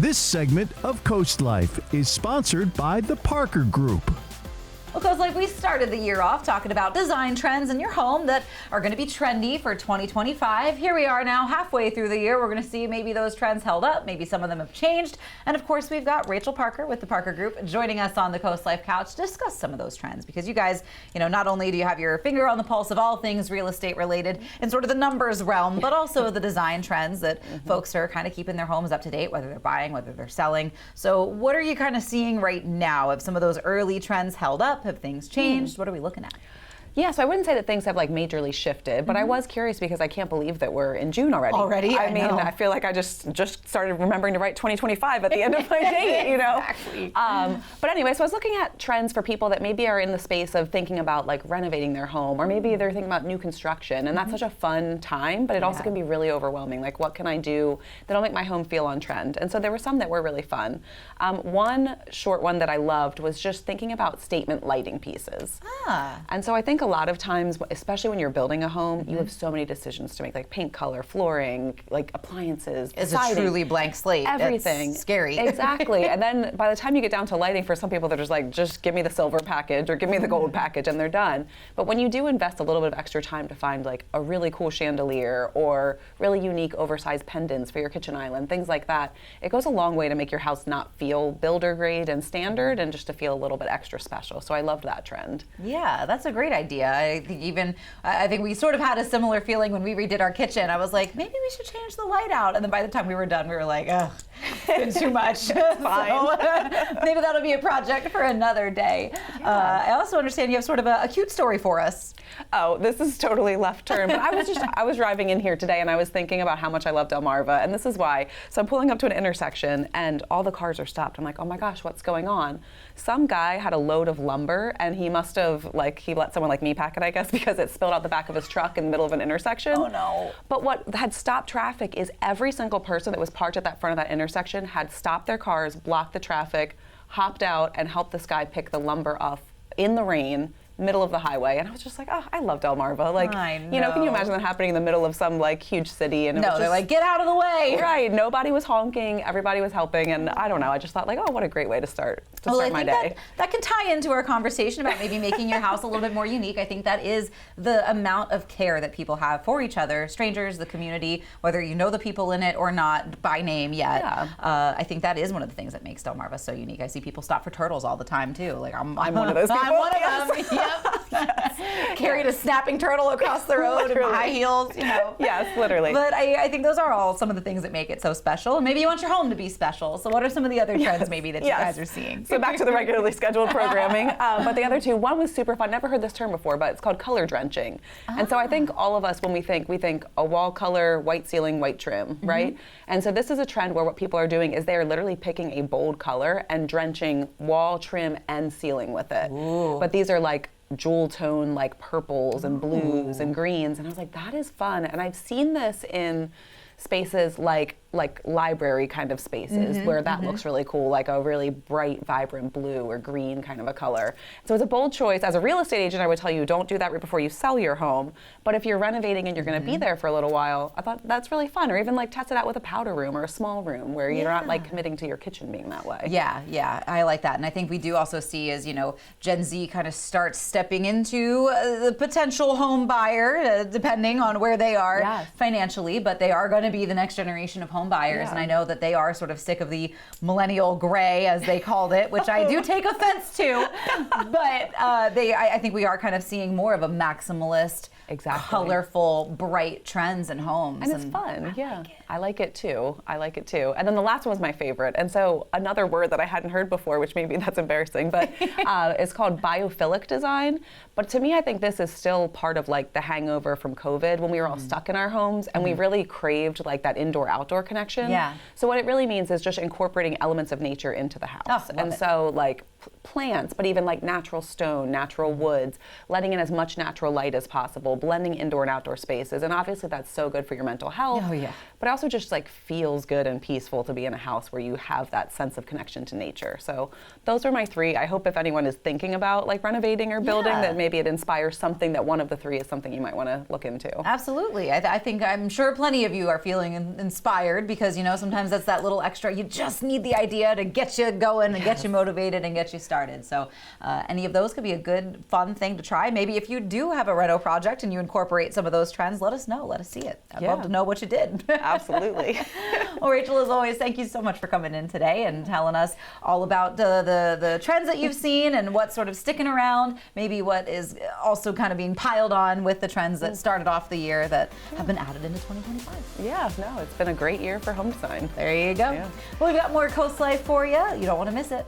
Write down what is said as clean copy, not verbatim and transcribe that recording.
This segment of CoastLife is sponsored by the Parker Group. Well, CoastLife, we started the year off talking about design trends in your home that are going to be trendy for 2025. Here we are now, halfway through the year. We're going to see maybe those trends held up, maybe some of them have changed. And of course, we've got Rachel Parker with the Parker Group joining us on the CoastLife couch to discuss some of those trends. Because you guys, not only do you have your finger on the pulse of all things real estate related in sort of the numbers realm, but also the design trends that folks are kind of keeping their homes up to date, whether they're buying, whether they're selling. So what are you kind of seeing right now? Have some of those early trends held up? Have things changed? What are we looking at? Yeah, so I wouldn't say that things have like majorly shifted, but I was curious because I can't believe that we're in June already. I mean, I feel like I just started remembering to write 2025 at the end of my date, Exactly. But anyway, so I was looking at trends for people that maybe are in the space of thinking about like renovating their home, or maybe they're thinking about new construction, and that's such a fun time, but it also can be really overwhelming. Like, what can I do that'll make my home feel on trend? And so there were some that were really fun. One short one that I loved was just thinking about statement lighting pieces. And so I think a lot of times, especially when you're building a home, you have so many decisions to make, like paint color, flooring, like appliances, It's siding, a truly blank slate. everything. It's scary. Exactly. And then by the time you get down to lighting, for some people they're just like, just give me the silver package or give me the gold package and they're done. But when you do invest a little bit of extra time to find like a really cool chandelier or really unique oversized pendants for your kitchen island, things like that, it goes a long way to make your house not feel builder grade and standard and just to feel a little bit extra special. So I loved that trend. Yeah, that's a great idea. I think we sort of had a similar feeling when we redid our kitchen. I was like, maybe we should change the light out. And then by the time we were done, we were like, ugh, it's been too much. Fine. Maybe that'll be a project for another day. Yeah. I also understand you have sort of a cute story for us. Oh, this is totally left turn, but I was driving in here today and I was thinking about how much I love Delmarva, and this is why. So I'm pulling up to an intersection and all the cars are stopped. I'm like, oh my gosh, what's going on? Some guy had a load of lumber and he must have, he let someone like me pack it, I guess, because it spilled out the back of his truck in the middle of an intersection. Oh no. But what had stopped traffic is every single person that was parked at that front of that intersection had stopped their cars, blocked the traffic, hopped out and helped this guy pick the lumber off in the rain, middle of the highway. And I was just like, oh, I love Delmarva. Like, can you imagine that happening in the middle of some like huge city? And they're like, get out of the way. Right. Nobody was honking. Everybody was helping. And I don't know. I just thought like, oh, what a great way to start my day. That can tie into our conversation about maybe making your house a little bit more unique. I think that is the amount of care that people have for each other, strangers, the community, whether you know the people in it or not by name yet. Yeah. I think that is one of the things that makes Delmarva so unique. I see people stop for turtles all the time too. Like I'm one of those people. I'm one of them. Yes. Carried a snapping turtle across the road in high heels, Yes, literally. But I think those are all some of the things that make it so special. And maybe you want your home to be special. So what are some of the other trends maybe that you guys are seeing? So back to the regularly scheduled programming. But the other two, one was super fun. Never heard this term before, but it's called color drenching. And so I think all of us, when we think a wall color, white ceiling, white trim, right? And so this is a trend where what people are doing is they are literally picking a bold color and drenching wall, trim, and ceiling with it. Ooh. But these are like jewel tone, like purples and blues and greens. And I was like, that is fun. And I've seen this in spaces like library kind of spaces where that looks really cool, like a really bright, vibrant blue or green kind of a color. So it's a bold choice. As a real estate agent, I would tell you, don't do that right before you sell your home. But if you're renovating and you're going to be there for a little while, I thought that's really fun. Or even like test it out with a powder room or a small room where you're not like committing to your kitchen being that way. Yeah, I like that. And I think we do also see as, Gen Z kind of starts stepping into the potential home buyer, depending on where they are financially, but they are going to be the next generation of home buyers. And I know that they are sort of sick of the millennial gray, as they called it, which I do take offense to. But I think we are kind of seeing more of a maximalist, colorful, bright trends in homes. And it's fun. I like it too. And then the last one was my favorite. And so another word that I hadn't heard before, which maybe that's embarrassing, but it's called biophilic design. But to me, I think this is still part of like the hangover from COVID when we were all stuck in our homes and we really craved like that indoor-outdoor connection. Yeah. So what it really means is just incorporating elements of nature into the house. So like plants, but even like natural stone, natural woods, letting in as much natural light as possible, comfortable, blending indoor and outdoor spaces. And obviously that's so good for your mental health. Oh, yeah. But it also just like feels good and peaceful to be in a house where you have that sense of connection to nature. So those are my three. I hope if anyone is thinking about like renovating or building, that maybe it inspires something, that one of the three is something you might want to look into. Absolutely. I think I'm sure plenty of you are feeling inspired because, you know, sometimes that's that little extra. You just need the idea to get you going and get you motivated and get you started. So any of those could be a good, fun thing to try. Maybe if you do have a reno project and you incorporate some of those trends, let us know. Let us see it. I'd love to know what you did. Absolutely. Well, Rachel, as always, thank you so much for coming in today and telling us all about the trends that you've seen and what's sort of sticking around, maybe what is also kind of being piled on with the trends that started off the year that have been added into 2025. Yeah, no, it's been a great year for home design. There you go. Yeah. Well, we've got more Coast Life for you. You don't want to miss it.